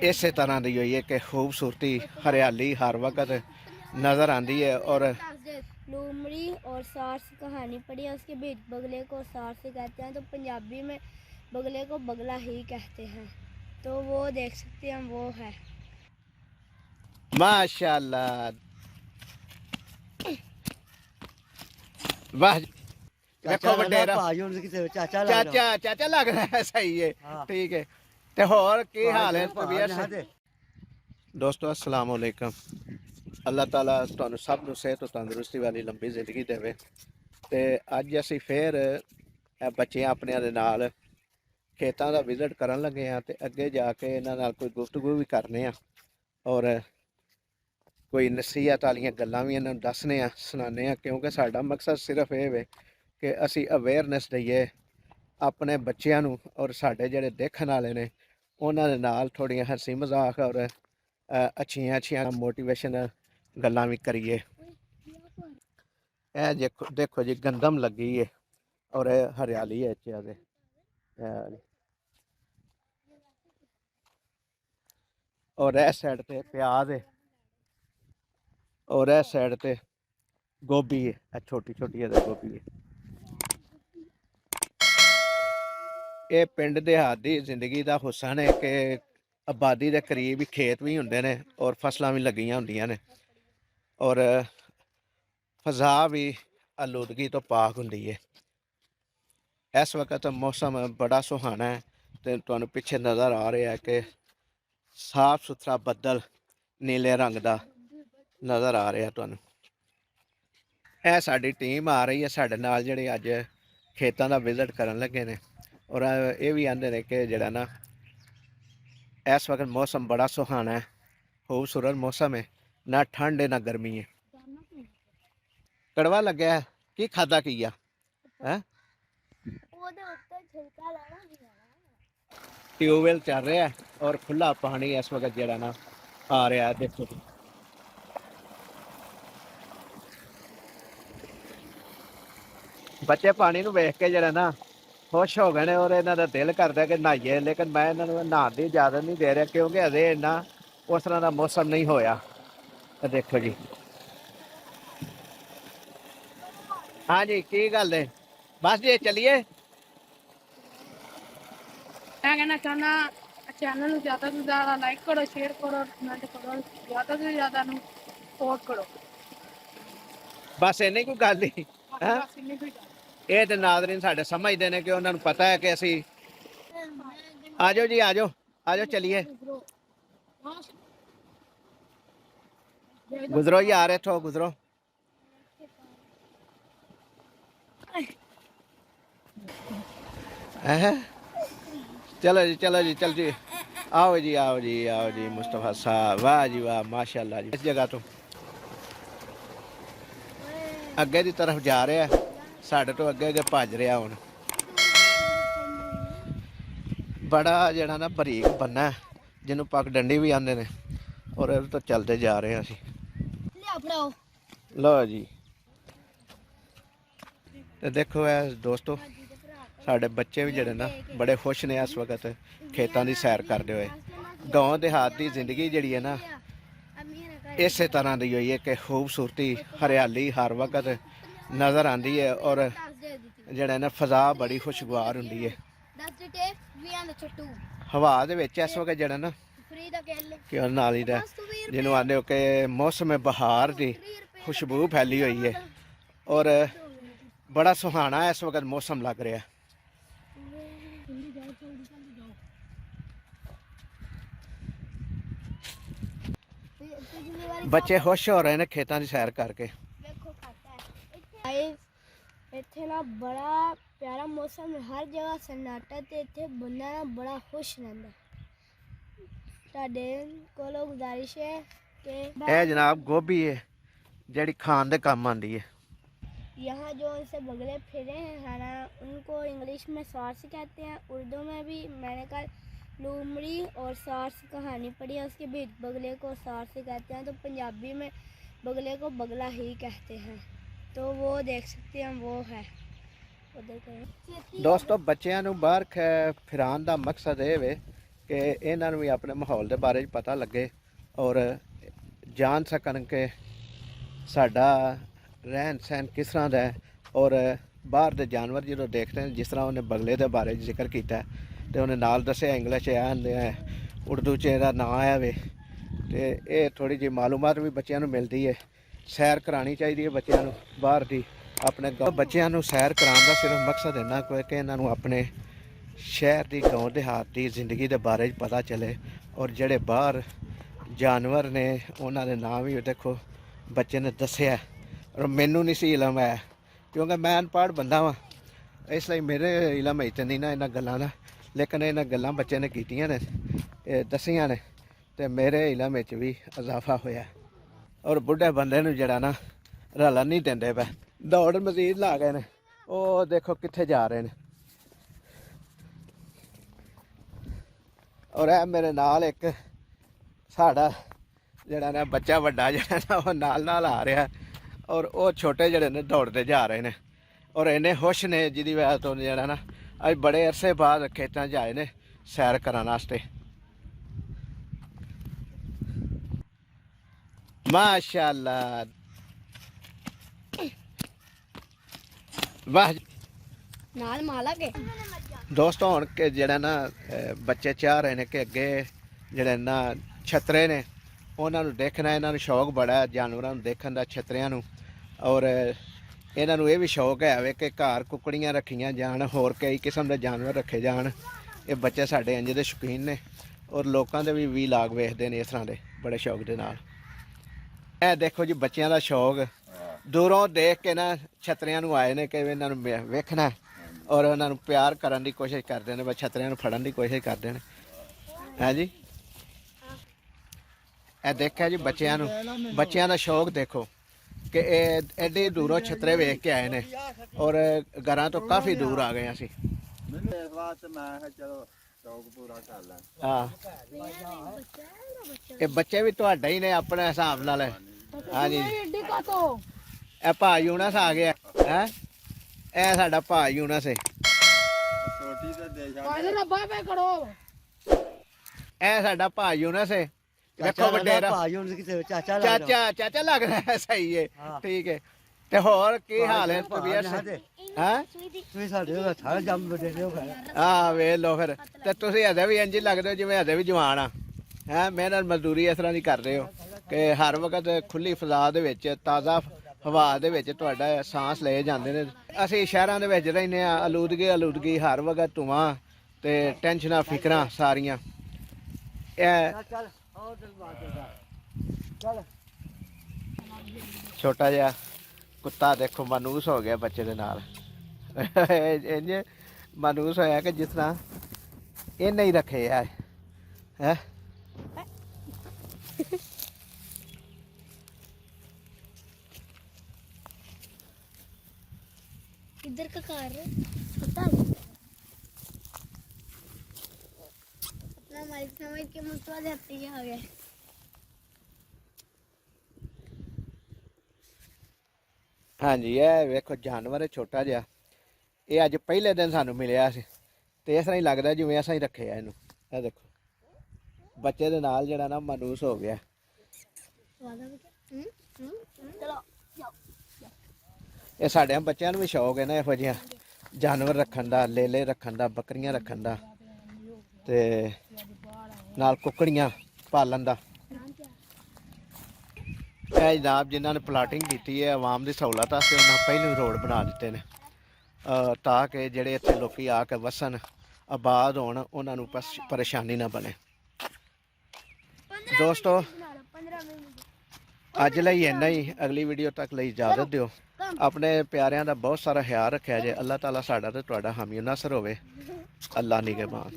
इस तरह की हुई है कि खूबसूरती हरियाली हर वक्त नज़र आती है। और लूमड़ी और सार्स कहानी पढ़ी है, उसके बीच बगले को सार्स कहते हैं, तो पंजाबी में बगले को बगला ही कहते हैं। तो वो देख सकते हैं, वो है। माशाल्लाह, वाह। देखो वडेरा चाचा चाचा लग रहा है, सही है, ठीक है। तो होर की हाल है तबीयत? दोस्तों अस्सलाम वालेकुम। अल्लाह ताला तुहानू सब नू सेहत तंदुरुस्ती वाली लंबी जिंदगी देवे। ते अज असी फिर बच्चे अपने दे नाल खेतां दा विजिट करन लगे हैं, ते अगे जाके इन्हां नाल कोई गुफ्तगू भी करने आ और कोई नसीहत वालियां गल्लां भी इन्हां नू दसने आ, सुनाने आ, क्योंकि साडा मकसद सिर्फ ये वे कि असी अवेयरनेस दईए अपने बच्चों नू और साडे जिहड़े देखण वाले ने उन्हां दे नाल थोड़ियां हंसी मजाक और अच्छियां अच्छियां मोटिवेशन गल्लां भी करिए। ए देखो देखो जी, गंदम लगी है और हरियाली है इत्थे। और इस साइड पे प्याज है और इस साइड पे गोभी है, छोटी छोटी गोभी है। ये पिंड देहात की जिंदगी का हुसन है कि आबादी के करीब ही खेत भी होंदे ने और फसलां भी लगियां होंदियां ने और फजा भी आलूदगी तो पाक होंदी है। इस वक्त मौसम बड़ा सुहाना है, तो तुहानू पिछे नज़र आ रहा है कि साफ सुथरा बदल नीले रंग का नज़र आ रहा है तुहानू। यह साडी टीम आ रही है साडे नाल, जिहड़े अज खेतों का विजिट करन लगे ने और ये भी आंदे ने कि जिहड़ा ना इस वक्त मौसम बड़ा सुहाना है, खूबसूरत मौसम है, ना ठंड है ना गर्मी है। कड़वा लग्या है की खादा की है? ट्यूबवेल चल रहा है और खुला पानी इस वक्त जिहड़ा ना आ रहा है। देखो बच्चे पानी नू वेख के जिहड़ा ना खुश हो गए और इन्हों का दिल करता कि नहाइए, लेकिन मैं इन्होंने नहाने की इजाजत नहीं दे रहा क्योंकि अजे इन्ना उस तरह का मौसम नहीं होया। देखो जी, हाँ जी की गल है, बस जी चलिए। मैं कहना चाहना चैनल ज़्यादा से ज़्यादा लाइक करो, शेयर करो, कमेंट करो, ज़्यादा से ज़्यादा सपोर्ट करो। बस इन्नी कोई गल नहीं है। ये तो नाज़रीन साडे समझते हैं कि उन्होंने पता है कि असी आ जाओ जी, आ जाओ आ जाओ, चलिए गुजरो यार, इथों गुजरो। चलो जी चलो जी, चल जी, आओ जी आओ जी आओ जी मुस्तफा साहब, वाह जी वाह, माशाल्लाह जी। इस जगह तो अगे की तरफ जा रहा है, साढ़े तो अगे अगे भज रहा हुण। बड़ा जरा ना बरीक बन्ना है जिन्हों पग डंडी भी आते हैं और इधर तो चलते जा रहे हैं असी। लो जी, तो देखो है दोस्तों, साढ़े बच्चे भी जड़े ना बड़े खुश ने इस वक्त खेतों की सैर करते हुए। गाँव देहात की जिंदगी जी है ना इस तरह की हुई है कि खूबसूरती हरियाली हर वक्त नज़र आती है और जड़ा ना फजा बड़ी खुशगवार होंगी है। हवा दे इस वक्त जड़ा ना कि नाली का जिन्हों आते हो कि मौसम बहार की खुशबू फैली हुई है और बड़ा सुहाना इस वक्त मौसम लग रहा है। बच्चे खुश हो रहे हैं खेतों की सैर करके। इत्थे ना बड़ा प्यारा मौसम है, हर जगह सन्नाटा ते इत्थे बंदा ना बड़ा खुश रहंदा। तुहाडे कोलों गुजारिश है कि यह जनाब गोभी है जिहड़ी खान दे काम आंदी है। यहाँ जो इनसे बगले फिरे हैं खाना, उनको इंग्लिश में सार्स कहते हैं। उर्दू में भी मैंने कल लूमड़ी और सार्स कहानी पढ़ी है, उसके बीच बगले को सार्स कहते हैं, तो पंजाबी में बगले को बगला ही कहते हैं। तो वो देख सकते हैं, वो है उधर। दोस्तों बच्चों नूं बाहर फिरान का मकसद ये वे ਕਿ ਇਹਨਾਂ ਨੂੰ ਵੀ ਆਪਣੇ ਮਾਹੌਲ ਦੇ ਬਾਰੇ 'ਚ ਪਤਾ ਲੱਗੇ ਔਰ ਜਾਣ ਸਕਣ ਕਿ ਸਾਡਾ ਰਹਿਣ ਸਹਿਣ ਕਿਸ ਤਰ੍ਹਾਂ ਦਾ ਹੈ। ਔਰ ਬਾਹਰ ਦੇ ਜਾਨਵਰ ਜਦੋਂ ਦੇਖਦੇ ਨੇ, ਜਿਸ ਤਰ੍ਹਾਂ ਉਹਨੇ ਬਗਲੇ ਦੇ ਬਾਰੇ 'ਚ ਜ਼ਿਕਰ ਕੀਤਾ ਤੇ ਉਹਨੇ ਨਾਲ ਦੱਸਿਆ ਇੰਗਲਿਸ਼ 'ਚ ਆਂਦੇ ਆ, ਉਰਦੂ 'ਚ ਇਹਦਾ ਨਾਂ ਆਇਆ ਵੇ, ਤੇ ਇਹ ਥੋੜ੍ਹੀ ਜਿਹੀ ਮਾਲੂਮਾਤ ਵੀ ਬੱਚਿਆਂ ਨੂੰ ਮਿਲਦੀ ਹੈ। ਸੈਰ ਕਰਾਉਣੀ ਚਾਹੀਦੀ ਹੈ ਬੱਚਿਆਂ ਨੂੰ ਬਾਹਰ ਦੀ। ਆਪਣੇ ਬੱਚਿਆਂ ਨੂੰ ਸੈਰ ਕਰਾਉਣ ਦਾ ਸਿਰਫ ਮਕਸਦ ਇੰਨਾ ਕੋਈ ਕਿ ਇਹਨਾਂ ਨੂੰ ਆਪਣੇ ਸ਼ਹਿਰ ਦੀ, ਗਾਉਂ ਦੇਹਾਤ ਦੀ ਜ਼ਿੰਦਗੀ ਦੇ ਬਾਰੇ 'ਚ ਪਤਾ ਚੱਲੇ। ਔਰ ਜਿਹੜੇ ਬਾਹਰ ਜਾਨਵਰ ਨੇ ਉਹਨਾਂ ਦੇ ਨਾਂ ਵੀ ਦੇਖੋ ਬੱਚੇ ਨੇ ਦੱਸਿਆ। ਔਰ ਮੈਨੂੰ ਨਹੀਂ ਸੀ ਇਲਮ ਹੈ ਕਿਉਂਕਿ ਮੈਂ ਅਨਪੜ੍ਹ ਬੰਦਾ ਵਾਂ, ਇਸ ਲਈ ਮੇਰੇ ਇਲਮ ਵਿੱਚ ਨਹੀਂ ਨਾ ਇਹਨਾਂ ਗੱਲਾਂ ਦਾ, ਲੇਕਿਨ ਇਹਨਾਂ ਗੱਲਾਂ ਬੱਚੇ ਨੇ ਕੀਤੀਆਂ ਨੇ, ਦੱਸੀਆਂ ਨੇ, ਤੇ ਮੇਰੇ ਇਲਮ ਵਿੱਚ ਵੀ ਇਜ਼ਾਫਾ ਹੋਇਆ। ਔਰ ਬੁੱਢੇ ਬੰਦੇ ਨੂੰ ਜਿਹੜਾ ਨਾ ਰਲਣ ਨਹੀਂ ਦਿੰਦੇ ਪਏ, ਦੌੜ ਮਜ਼ੀਦ ਲਾ ਗਏ ਨੇ। ਉਹ ਦੇਖੋ ਕਿੱਥੇ ਜਾ ਰਹੇ ਨੇ। ਔਰ ਇਹ ਮੇਰੇ ਨਾਲ ਇੱਕ ਸਾਡਾ ਜਿਹੜਾ ਨਾ ਬੱਚਾ ਵੱਡਾ ਜਿਹੜਾ ਨਾ ਉਹ ਨਾਲ ਆ ਰਿਹਾ, ਔਰ ਉਹ ਛੋਟੇ ਜਿਹੜੇ ਨੇ ਦੌੜਦੇ ਜਾ ਰਹੇ ਨੇ। ਔਰ ਇੰਨੇ ਖੁਸ਼ ਨੇ ਜਿਹਦੀ ਵਜ੍ਹਾ ਤੋਂ ਜਿਹੜਾ ਨਾ ਅੱਜ ਬੜੇ ਅਰਸੇ ਬਾਅਦ ਖੇਤਾਂ 'ਚ ਆਏ ਨੇ ਸੈਰ ਕਰਨ ਵਾਸਤੇ। ਮਾਸ਼ਾਅੱਲਾ, ਵਾਹ नाल माला के ਦੋਸਤੋ। ਹੁਣ ਕਿ ਜਿਹੜਾ ਨਾ ਬੱਚੇ ਚਾਹ ਰਹੇ ਨੇ ਕਿ ਅੱਗੇ ਜਿਹੜੇ ਨਾ ਛਤਰੇ ਨੇ ਉਹਨਾਂ ਨੂੰ ਦੇਖਣਾ, ਇਹਨਾਂ ਨੂੰ ਸ਼ੌਕ ਬੜਾ ਜਾਨਵਰਾਂ ਨੂੰ ਦੇਖਣ ਦਾ, ਛਤਰਿਆਂ ਨੂੰ। ਔਰ ਇਹਨਾਂ ਨੂੰ ਇਹ ਵੀ ਸ਼ੌਕ ਹੈ ਵੇ ਕਿ ਘਰ ਕੁੱਕੜੀਆਂ ਰੱਖੀਆਂ ਜਾਣ, ਹੋਰ ਕਈ ਕਿਸਮ ਦੇ ਜਾਨਵਰ ਰੱਖੇ ਜਾਣ। ਇਹ ਬੱਚੇ ਸਾਡੇ ਇੰਜ ਦੇ ਸ਼ੌਕੀਨ ਨੇ ਔਰ ਲੋਕਾਂ ਦੇ ਵੀ ਵਲੌਗ ਵੇਖਦੇ ਨੇ ਇਸ ਤਰ੍ਹਾਂ ਦੇ ਬੜੇ ਸ਼ੌਕ ਦੇ ਨਾਲ। ਇਹ ਦੇਖੋ ਜੀ ਬੱਚਿਆਂ ਦਾ ਸ਼ੌਕ, ਦੂਰੋਂ ਦੇਖ ਕੇ ਨਾ ਛਤਰਿਆਂ ਨੂੰ ਆਏ ਨੇ ਕਿ ਇਹਨਾਂ ਨੂੰ ਵੇਖਣਾ ਔਰ ਉਹਨਾਂ ਨੂੰ ਪਿਆਰ ਕਰਨ ਦੀ ਕੋਸ਼ਿਸ਼ ਕਰਦੇ ਨੇ, ਬਸ ਛਤਰਿਆਂ ਨੂੰ ਫੜਨ ਦੀ ਕੋਸ਼ਿਸ਼ ਕਰਦੇ ਨੇ। ਹੈ ਜੀ, ਇਹ ਦੇਖਿਆ ਜੀ ਬੱਚਿਆਂ ਦਾ ਸ਼ੌਕ ਦੇਖੋ ਕਿ ਇਹ ਐਡੇ ਦੂਰੋਂ ਛਤਰੇ ਵੇਖ ਕੇ ਆਏ ਨੇ ਔਰ ਘਰਾਂ ਤੋਂ ਕਾਫੀ ਦੂਰ ਆ ਗਏ ਅਸੀਂ। ਮੈਨੂੰ ਇਸ ਵਾਸਤੇ ਮੈਂ ਕਿਹਾ ਚਲੋ ਸ਼ੌਕ ਪੂਰਾ ਕਰ ਲਾਂ। ਹਾਂ, ਇਹ ਬੱਚੇ ਵੀ ਤੁਹਾਡਾ ਹੀ ਨੇ ਆਪਣੇ ਹਿਸਾਬ ਨਾਲ। ਹਾਂਜੀ, ਇਹ ਭਾਈ ਯੂਨਸ ਆ ਗਿਆ ਹੈ, ਇਹ ਸਾਡਾ ਭਾਈ ਯੂਨਸ ਹੈ। ਛੋਟੀ ਤੇ ਦੇ ਇਹ ਸਾਡਾ ਭਾਈ ਯੂਨਸ ਹੈ। ਵੇਖੋ ਵਡੇਰਾ ਚਾਚਾ ਲੱਗ ਰਿਹਾ, ਸਹੀ ਹੈ, ਠੀਕ ਹੈ। ਤੇ ਹੋਰ ਕੀ ਹਾਲ ਹੈ ਤਬੀਅਤ? ਹਾਂ ਵੇਖ ਲਓ ਫਿਰ, ਤੇ ਤੁਸੀਂ ਹਜੇ ਵੀ ਇੰਝ ਲੱਗਦੇ ਹੋ ਜਿਵੇਂ ਹਜੇ ਵੀ ਜਵਾਨ ਆ। ਹੈਂ, ਮਿਹਨਤ ਮਜ਼ਦੂਰੀ ਇਸ ਤਰ੍ਹਾਂ ਦੀ ਕਰਦੇ ਹੋ ਕਿ ਹਰ ਵਕਤ ਖੁੱਲੀ ਫਜ਼ਾ ਦੇ ਵਿੱਚ, ਤਾਜ਼ਾ ਹਵਾ ਦੇ ਵਿੱਚ ਤੁਹਾਡਾ ਸਾਂਸ ਲਏ ਜਾਂਦੇ ਨੇ। ਅਸੀਂ ਸ਼ਹਿਰਾਂ ਦੇ ਵਿੱਚ ਰਹਿੰਦੇ ਹਾਂ, ਆਲੂਦਗੀ ਹਰ ਵਕਤ, ਧੂੰਆਂ ਤੇ ਟੈਨਸ਼ਨਾਂ, ਫਿਕਰਾਂ ਸਾਰੀਆਂ। ਇਹ ਛੋਟਾ ਜਿਹਾ ਕੁੱਤਾ ਦੇਖੋ ਮਾਨੂਸ ਹੋ ਗਿਆ ਬੱਚੇ ਦੇ ਨਾਲ। ਇੰਝ ਮਾਨੂਸ ਹੋਇਆ ਕਿ ਜਿਸ ਤਰ੍ਹਾਂ ਇਹ ਨਹੀਂ ਰੱਖੇ ਯਾਰ। ਹੈ इधर का कार है अपना मालिक समझ के मुझको जाती है आ गए। ਹਾਂਜੀ, ਇਹ ਵੇਖੋ ਜਾਨਵਰ ਹੈ ਛੋਟਾ ਜਿਹਾ। ਇਹ ਅੱਜ ਪਹਿਲੇ ਦਿਨ ਸਾਨੂੰ ਮਿਲਿਆ ਸੀ ਤੇ ਇਸ ਤਰ੍ਹਾਂ ਹੀ ਲੱਗਦਾ ਜਿਵੇਂ ਅਸਾਂ ਹੀ ਰੱਖਿਆ ਇਹਨੂੰ। ਇਹ ਦੇਖੋ ਬੱਚੇ ਦੇ ਨਾਲ ਜਿਹੜਾ ਨਾ ਮਾਨੂਸ ਹੋ ਗਿਆ। चलो ਇਹ ਸਾਡੇ ਬੱਚਿਆਂ ਨੂੰ ਵੀ ਸ਼ੌਕ ਹੈ ਨਾ ਇਹੋ ਜਿਹਾ ਜਾਨਵਰ ਰੱਖਣ ਦਾ, ਲੇਲੇ ਰੱਖਣ ਦਾ, ਬੱਕਰੀਆਂ ਰੱਖਣ ਦਾ, ਤੇ ਨਾਲ ਕੁੱਕੜੀਆਂ ਪਾਲਣ ਦਾ। ਇਹ ਜਨਾਬ ਜਿਨ੍ਹਾਂ ਨੇ ਪਲਾਟਿੰਗ ਕੀਤੀ ਹੈ ਆਵਾਮ ਦੀ ਸਹੂਲਤ ਵਾਸਤੇ, ਉਹਨਾਂ ਪਹਿਲਾਂ ਰੋਡ ਬਣਾ ਦਿੱਤੇ ਨੇ ਤਾਂ ਕਿ ਜਿਹੜੇ ਇੱਥੇ ਲੋਕੀ ਆ ਕੇ ਵਸਣ, ਆਬਾਦ ਹੋਣ, ਉਹਨਾਂ ਨੂੰ ਪਰੇਸ਼ਾਨੀ ਨਾ ਬਣੇ। ਦੋਸਤੋ ਅੱਜ ਲਈ ਇੰਨਾ ਹੀ, ਅਗਲੀ ਵੀਡੀਓ ਤੱਕ ਲਈ ਇਜਾਜ਼ਤ ਦਿਓ। ਆਪਣੇ ਪਿਆਰਿਆਂ ਦਾ ਬਹੁਤ ਸਾਰਾ ਖਿਆਲ ਰੱਖਿਆ ਜੇ। ਅੱਲਾਹ ਤਾਲਾ ਸਾਡਾ ਤੇ ਤੁਹਾਡਾ ਹਾਮੀ ਨਾਸਰ ਹੋਵੇ। ਅੱਲਾਹ ਨਿਗਹਿਬਾਨ।